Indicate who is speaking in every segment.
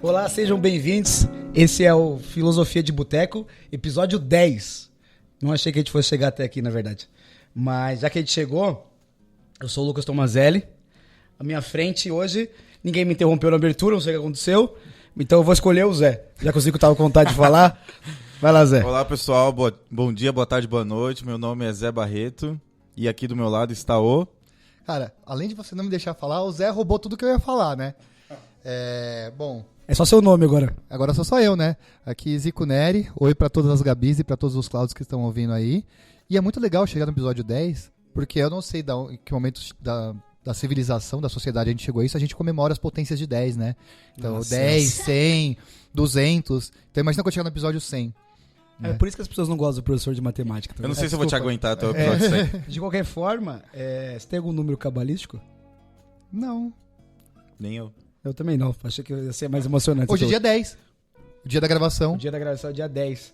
Speaker 1: Olá, sejam bem-vindos. Esse é o Filosofia de Boteco, episódio 10. Não achei que a gente fosse chegar até aqui, na verdade. Mas já que a gente chegou, eu sou o Lucas Tomazelli. À minha frente hoje, ninguém me interrompeu na abertura, não sei o que aconteceu. Então eu vou escolher o Zé. Já que o Zico estava com vontade de falar. Vai lá, Zé.
Speaker 2: Olá, pessoal. Bom dia, boa tarde, boa noite. Meu nome é Zé Barreto. E aqui do meu lado está o...
Speaker 3: Cara, além de você não me deixar falar, o Zé roubou tudo que eu ia falar, né? Bom...
Speaker 1: É só seu nome agora.
Speaker 3: Agora sou só eu, né? Aqui Zico Neri. Oi pra todas as Gabis e pra todos os Cláudios que estão ouvindo aí. E é muito legal chegar no episódio 10, porque eu não sei em que momento da civilização, da sociedade a gente chegou a isso, a gente comemora as potências de 10, né? Então,
Speaker 1: Nossa,
Speaker 3: 10, 100, 200. Então imagina quando chegar no episódio 100.
Speaker 1: É por isso que as pessoas não gostam do professor de matemática.
Speaker 2: Eu não sei se eu vou te aguentar até o episódio 100.
Speaker 1: De qualquer forma, você tem algum número cabalístico?
Speaker 3: Não.
Speaker 2: Nem eu.
Speaker 1: Eu também não. Achei que ia ser mais emocionante.
Speaker 3: Hoje é dia 10. O dia da gravação.
Speaker 1: O dia da gravação é dia 10.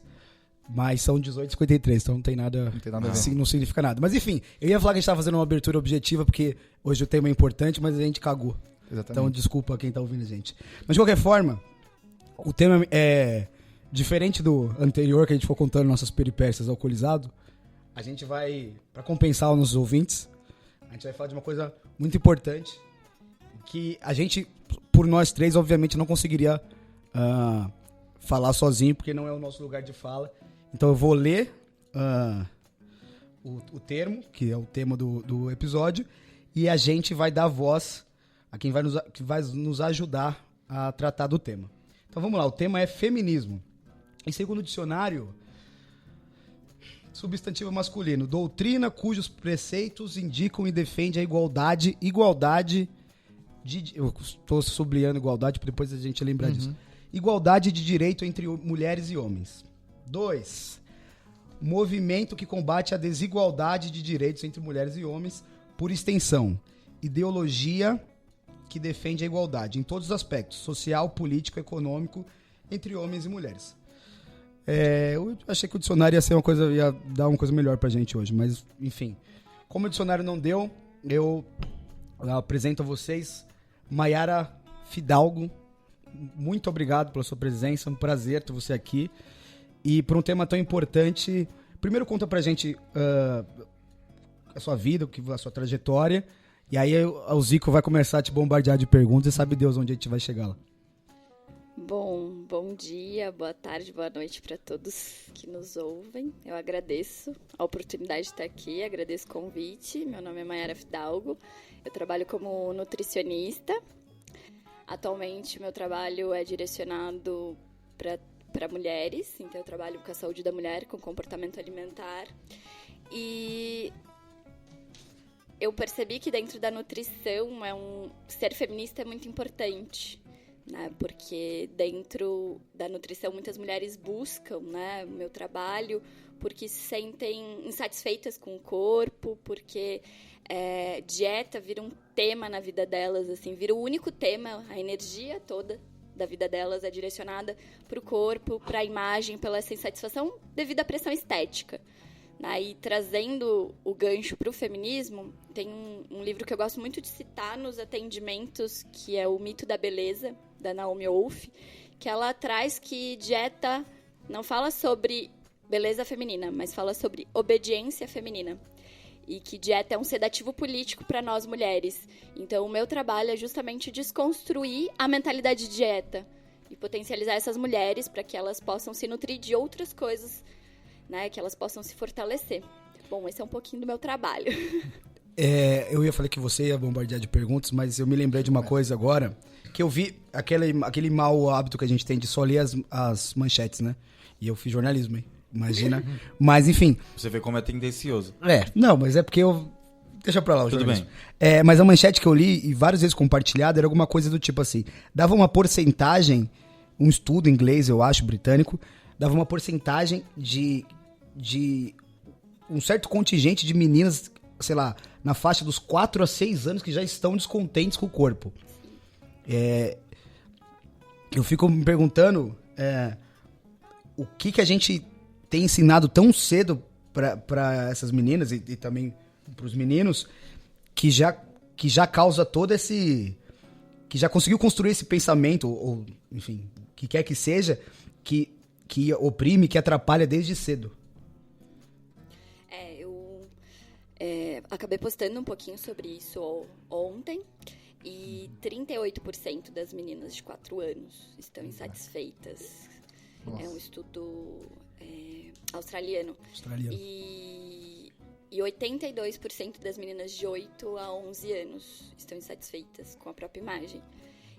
Speaker 1: Mas são 18h53, então não tem nada
Speaker 3: a ver.
Speaker 1: Assim, não significa nada. Mas enfim, eu ia falar que a gente tava fazendo uma abertura objetiva, porque hoje o tema é importante, mas a gente cagou.
Speaker 3: Exatamente.
Speaker 1: Então desculpa quem tá ouvindo a gente. Mas de qualquer forma, o tema é diferente do anterior, que a gente foi contando nossas peripécias alcoolizado. A gente vai, pra compensar os nossos ouvintes, a gente vai falar de uma coisa muito importante, que a gente, por nós três, obviamente não conseguiria falar sozinho, porque não é o nosso lugar de fala. Então eu vou ler o termo, que é o tema do episódio, e a gente vai dar voz a quem vai nos ajudar a tratar do tema. Então vamos lá, o tema é feminismo. E segundo o dicionário, substantivo masculino, doutrina cujos preceitos indicam e defendem a igualdade eu estou sublinhando igualdade, para depois a gente lembrar disso. Igualdade de direito entre mulheres e homens. 2. Movimento que combate a desigualdade de direitos entre mulheres e homens. Por extensão, ideologia que defende a igualdade em todos os aspectos, social, político, econômico, entre homens e mulheres. Eu achei que o dicionário ia dar uma coisa melhor pra gente hoje, mas enfim. Como o dicionário não deu, eu apresento a vocês Mayara Fidalgo. Muito obrigado pela sua presença, é um prazer ter você aqui. E por um tema tão importante, primeiro conta pra gente a sua vida, a sua trajetória, e aí o Zico vai começar a te bombardear de perguntas e sabe Deus onde a gente vai chegar lá.
Speaker 4: Bom dia, boa tarde, boa noite para todos que nos ouvem. Eu agradeço a oportunidade de estar aqui, agradeço o convite. Meu nome é Mayara Fidalgo, eu trabalho como nutricionista. Atualmente, meu trabalho é direcionado para mulheres, então eu trabalho com a saúde da mulher, com comportamento alimentar. E eu percebi que dentro da nutrição, ser feminista é muito importante, né? Porque dentro da nutrição muitas mulheres buscam, né, o meu trabalho porque se sentem insatisfeitas com o corpo, porque dieta vira um tema na vida delas, assim, vira o único tema, a energia toda da vida delas é direcionada para o corpo, para a imagem, pela essa insatisfação devido à pressão estética. E trazendo o gancho para o feminismo, tem um livro que eu gosto muito de citar nos atendimentos, que é O Mito da Beleza, da Naomi Wolf, que ela traz que dieta não fala sobre beleza feminina, mas fala sobre obediência feminina. E que dieta é um sedativo político para nós mulheres. Então, o meu trabalho é justamente desconstruir a mentalidade de dieta e potencializar essas mulheres para que elas possam se nutrir de outras coisas, né, que elas possam se fortalecer. Bom, esse é um pouquinho do meu trabalho.
Speaker 1: Eu ia falar que você ia bombardear de perguntas, mas eu me lembrei de uma coisa agora, que eu vi aquele mau hábito que a gente tem de só ler as manchetes, né? E eu fiz jornalismo, hein? Imagina. Mas, enfim.
Speaker 2: Você vê como é tendencioso.
Speaker 1: Não, mas é porque eu... Deixa pra lá o
Speaker 2: Tudo
Speaker 1: jornalismo.
Speaker 2: bem.
Speaker 1: Mas a manchete que eu li, e várias vezes compartilhada, era alguma coisa do tipo assim, dava uma porcentagem, um estudo em inglês, eu acho, britânico, dava uma porcentagem de um certo contingente de meninas, sei lá, na faixa dos 4 a 6 anos que já estão descontentes com o corpo. Eu fico me perguntando o que a gente tem ensinado tão cedo para essas meninas e também para os meninos que já causa todo esse que já conseguiu construir esse pensamento, ou enfim, o que quer que seja, que oprime, que atrapalha desde cedo.
Speaker 4: Eu acabei postando um pouquinho sobre isso ontem, e 38% das meninas de 4 anos estão insatisfeitas.
Speaker 3: Nossa.
Speaker 4: É um estudo australiano. E 82% das meninas de 8 a 11 anos estão insatisfeitas com a própria imagem.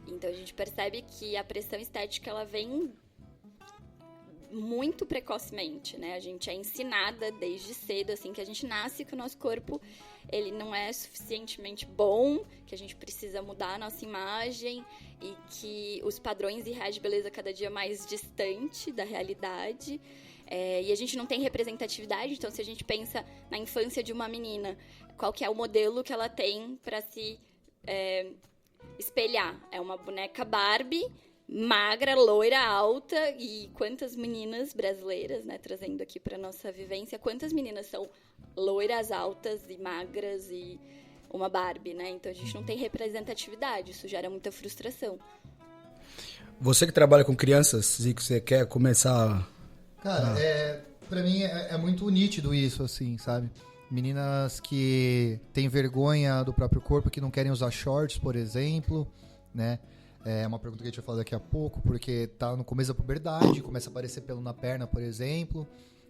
Speaker 4: Então a gente percebe que a pressão estética ela vem muito precocemente, né? A gente é ensinada desde cedo, assim, que a gente nasce com o nosso corpo, ele não é suficientemente bom, que a gente precisa mudar a nossa imagem e que os padrões irreais de beleza cada dia mais distante da realidade. E a gente não tem representatividade, então se a gente pensa na infância de uma menina, qual que é o modelo que ela tem para se espelhar? É uma boneca Barbie, magra, loira, alta, e quantas meninas brasileiras, né, trazendo aqui para nossa vivência, quantas meninas são loiras, altas e magras e uma Barbie, né? Então a gente não tem representatividade, isso gera muita frustração.
Speaker 1: Você que trabalha com crianças, Zico, você quer começar?
Speaker 3: Cara, pra mim é muito nítido isso, assim, sabe? Meninas que têm vergonha do próprio corpo, que não querem usar shorts, por exemplo, né? É uma pergunta que a gente vai falar daqui a pouco, porque tá no começo da puberdade, começa a aparecer pelo na perna, por exemplo,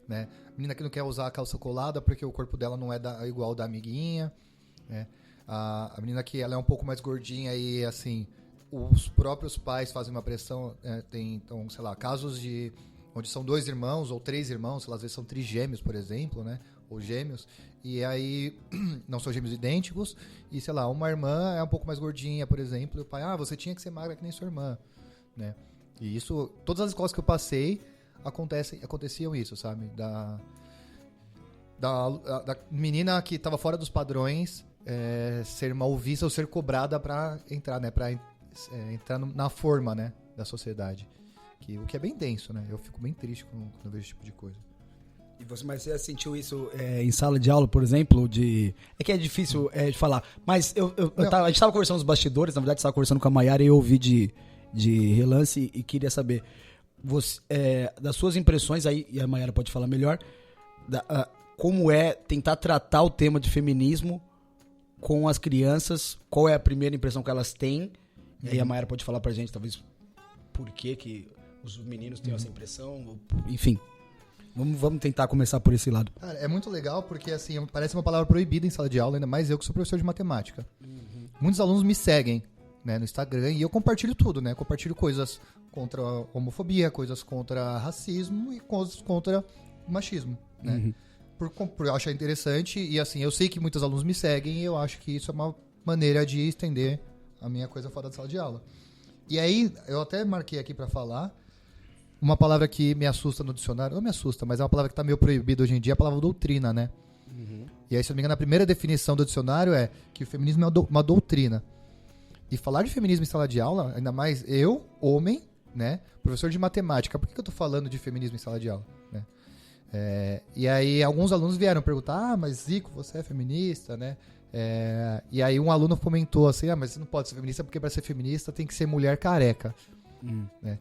Speaker 3: né? Menina que não quer usar a calça colada porque o corpo dela não é igual ao da amiguinha, né? A menina que ela é um pouco mais gordinha e, assim, os próprios pais fazem uma pressão, tem, então, sei lá, casos onde são 2 irmãos ou 3 irmãos, sei lá, às vezes são trigêmeos, por exemplo, né? Ou gêmeos, e aí não são gêmeos idênticos, e sei lá, uma irmã é um pouco mais gordinha, por exemplo, e o pai, você tinha que ser magra que nem sua irmã, né? E isso, todas as escolas que eu passei, aconteciam isso, sabe? Da menina que estava fora dos padrões ser mal vista ou ser cobrada para entrar, né? Para entrar na forma, né? Da sociedade. O que é bem denso, né? Eu fico bem triste quando eu vejo esse tipo de coisa.
Speaker 1: Mas você já sentiu isso em sala de aula, por exemplo? É que é difícil de falar. Mas a gente estava conversando nos bastidores, na verdade, estava conversando com a Mayara e eu ouvi de relance e queria saber das suas impressões, aí, e a Mayara pode falar melhor, como é tentar tratar o tema de feminismo com as crianças, qual é a primeira impressão que elas têm, e aí a Mayara pode falar pra gente, talvez, por que os meninos têm essa impressão, enfim. Vamos tentar começar por esse lado.
Speaker 3: Cara, é muito legal porque, assim, parece uma palavra proibida em sala de aula, ainda mais eu que sou professor de matemática. Muitos alunos me seguem, né, no Instagram e eu compartilho tudo, né? Compartilho coisas contra a homofobia, coisas contra racismo e coisas contra o machismo, né? Por eu achar interessante e, assim, eu sei que muitos alunos me seguem e eu acho que isso é uma maneira de estender a minha coisa fora da sala de aula. E aí, eu até marquei aqui pra falar uma palavra que me assusta no dicionário, não me assusta, mas é uma palavra que está meio proibida hoje em dia, é a palavra doutrina, né? E aí, se eu não me engano, a primeira definição do dicionário é que o feminismo é uma doutrina. E falar de feminismo em sala de aula, ainda mais eu, homem, né? Professor de matemática, por que eu tô falando de feminismo em sala de aula? Né? E aí, alguns alunos vieram perguntar, mas Zico, você é feminista, né? E aí, um aluno comentou assim, mas você não pode ser feminista porque para ser feminista tem que ser mulher careca, né?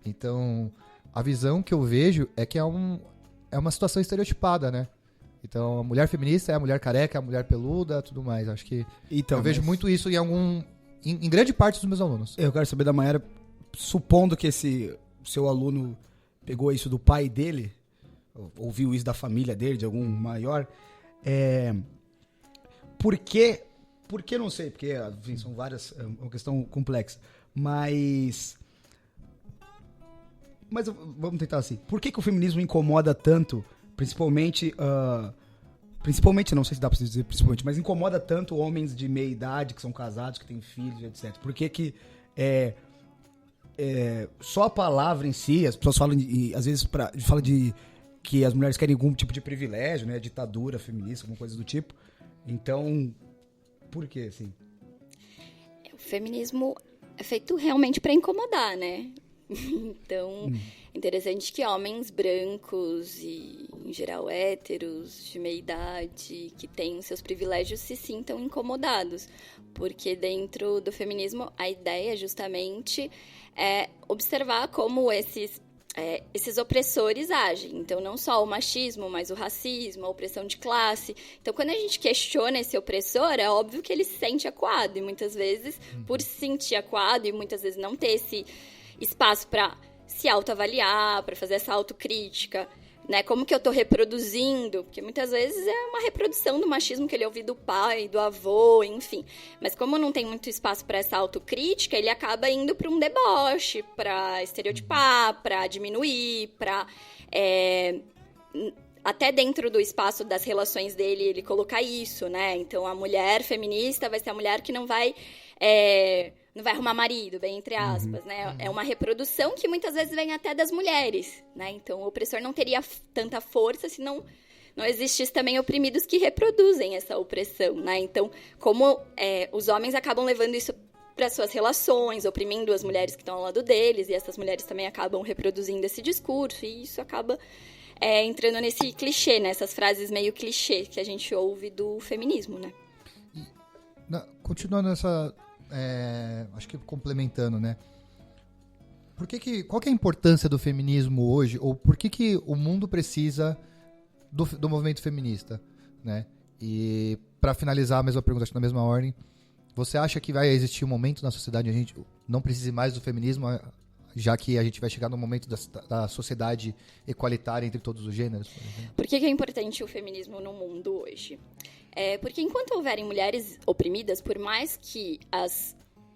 Speaker 3: Então, a visão que eu vejo é que é uma situação estereotipada, né? Então, a mulher feminista é a mulher careca, a mulher peluda, tudo mais. Acho que eu vejo muito isso em grande parte dos meus alunos.
Speaker 1: Eu quero saber da Mayara, supondo que esse seu aluno pegou isso do pai dele, ouviu isso da família dele, de algum maior, por que não sei, porque enfim, são várias, é uma questão complexa, mas vamos tentar assim. Por que o feminismo incomoda tanto, principalmente, não sei se dá pra dizer principalmente, mas incomoda tanto homens de meia idade, que são casados, que têm filhos, etc. Por que só a palavra em si, as pessoas falam, às vezes falam de que as mulheres querem algum tipo de privilégio, né, ditadura feminista, alguma coisa do tipo. Então, por que, assim?
Speaker 4: O feminismo é feito realmente para incomodar, né? Então, interessante que homens brancos e, em geral héteros, de meia idade, que têm os seus privilégios, se sintam incomodados. Porque dentro do feminismo, a ideia justamente é observar como esses opressores agem. Então, não só o machismo, mas o racismo, a opressão de classe. Então, quando a gente questiona esse opressor, é óbvio que ele se sente acuado. E muitas vezes, por se sentir acuado e muitas vezes não ter esse espaço para se autoavaliar, para fazer essa autocrítica, né? Como que eu estou reproduzindo? Porque muitas vezes é uma reprodução do machismo que ele ouviu do pai, do avô, enfim. Mas como não tem muito espaço para essa autocrítica, ele acaba indo para um deboche, para estereotipar, para diminuir, para até dentro do espaço das relações dele, ele colocar isso, né? Então, a mulher feminista vai ser a mulher que não vai arrumar marido, bem entre aspas, né? É uma reprodução que muitas vezes vem até das mulheres, né? Então, o opressor não teria tanta força se não existisse também oprimidos que reproduzem essa opressão, né? Então, como os homens acabam levando isso para suas relações, oprimindo as mulheres que estão ao lado deles, e essas mulheres também acabam reproduzindo esse discurso, e isso acaba entrando nesse clichê, nessas frases meio clichê que a gente ouve do feminismo, né?
Speaker 3: Continuando nessa... acho que complementando, né? Qual que é a importância do feminismo hoje? Ou por que o mundo precisa do movimento feminista, né? E para finalizar a mesma pergunta, acho que na mesma ordem, você acha que vai existir um momento na sociedade onde a gente não precise mais do feminismo, já que a gente vai chegar no momento da sociedade equalitária entre todos os gêneros?
Speaker 4: Por que é importante o feminismo no mundo hoje? Porque enquanto houverem mulheres oprimidas, por mais que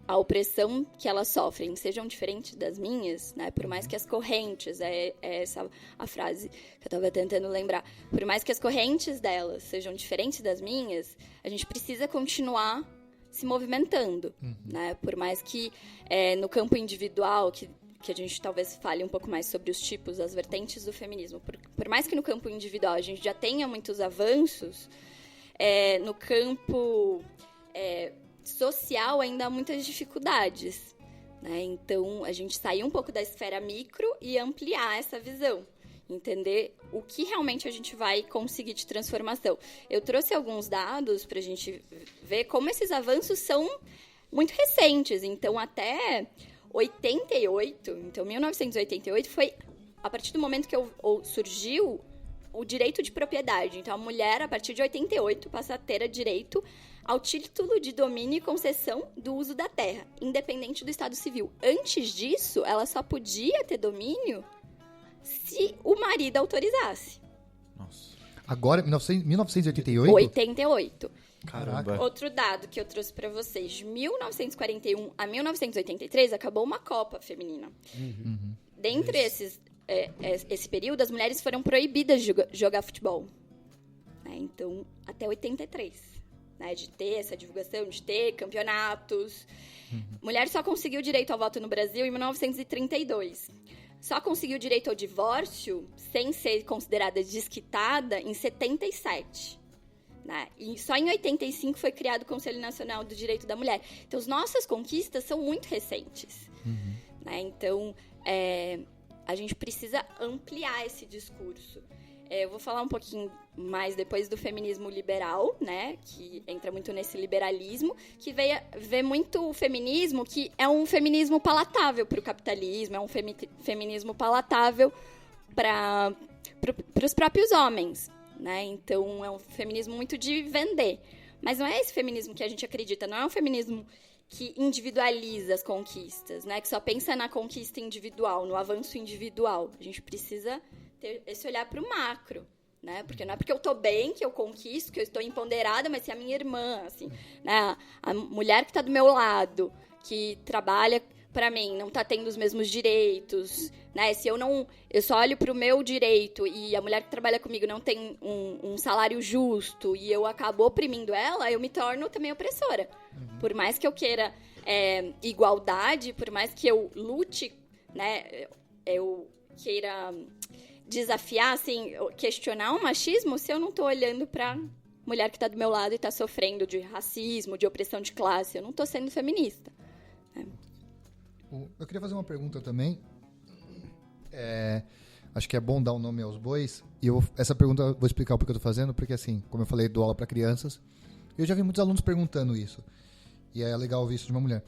Speaker 4: a opressão que elas sofrem sejam diferentes das minhas, né? Por mais que as correntes, essa a frase que eu estava tentando lembrar, por mais que as correntes delas sejam diferentes das minhas, a gente precisa continuar se movimentando, né? Por mais que no campo individual, que a gente talvez fale um pouco mais sobre os tipos, as vertentes do feminismo, por mais que no campo individual a gente já tenha muitos avanços, no campo social ainda há muitas dificuldades, né? Então, a gente sair um pouco da esfera micro e ampliar essa visão, entender o que realmente a gente vai conseguir de transformação. Eu trouxe alguns dados para a gente ver como esses avanços são muito recentes. Então, até 1988 foi a partir do momento que surgiu o direito de propriedade. Então, a mulher, a partir de 88, passa a ter direito ao título de domínio e concessão do uso da terra, independente do estado civil. Antes disso, ela só podia ter domínio se o marido autorizasse.
Speaker 2: Nossa.
Speaker 3: Agora, 1988?
Speaker 4: 88.
Speaker 2: Caramba.
Speaker 4: Outro dado que eu trouxe para vocês. De 1941 a 1983, acabou uma Copa feminina. Dentre esse período, as mulheres foram proibidas de jogar futebol. Então, até 83. Né, de ter essa divulgação, de ter campeonatos. Mulher só conseguiu direito ao voto no Brasil em 1932. Só conseguiu direito ao divórcio, sem ser considerada desquitada, em 77. Né? E só em 85 foi criado o Conselho Nacional do Direito da Mulher. Então, as nossas conquistas são muito recentes. Né? Então, a gente precisa ampliar esse discurso. Eu vou falar um pouquinho mais depois do feminismo liberal, né, que entra muito nesse liberalismo, que vê muito o feminismo, que é um feminismo palatável para o capitalismo, é um feminismo palatável para os próprios homens, né? Então, é um feminismo muito de vender. Mas não é esse feminismo que a gente acredita, não é um feminismo que individualiza as conquistas, né, que só pensa na conquista individual, no avanço individual. A gente precisa ter esse olhar para o macro, né? Porque não é porque eu estou bem que eu conquisto, que eu estou empoderada, mas se a minha irmã, assim, né? A mulher que está do meu lado, que trabalha para mim, não está tendo os mesmos direitos, né? Se eu só olho para o meu direito e a mulher que trabalha comigo não tem um salário justo e eu acabo oprimindo ela, eu me torno também opressora. Por mais que eu queira igualdade, por mais que eu lute, né? Eu queira desafiar, assim, questionar o machismo, se eu não estou olhando para mulher que está do meu lado e está sofrendo de racismo, de opressão de classe, eu não estou sendo feminista.
Speaker 3: Eu queria fazer uma pergunta também. acho que é bom dar um nome aos bois. E essa pergunta eu vou explicar o porquê eu tô fazendo, porque assim, como eu falei, dou aula para crianças. Eu já vi muitos alunos perguntando isso. E é legal ouvir isso de uma mulher.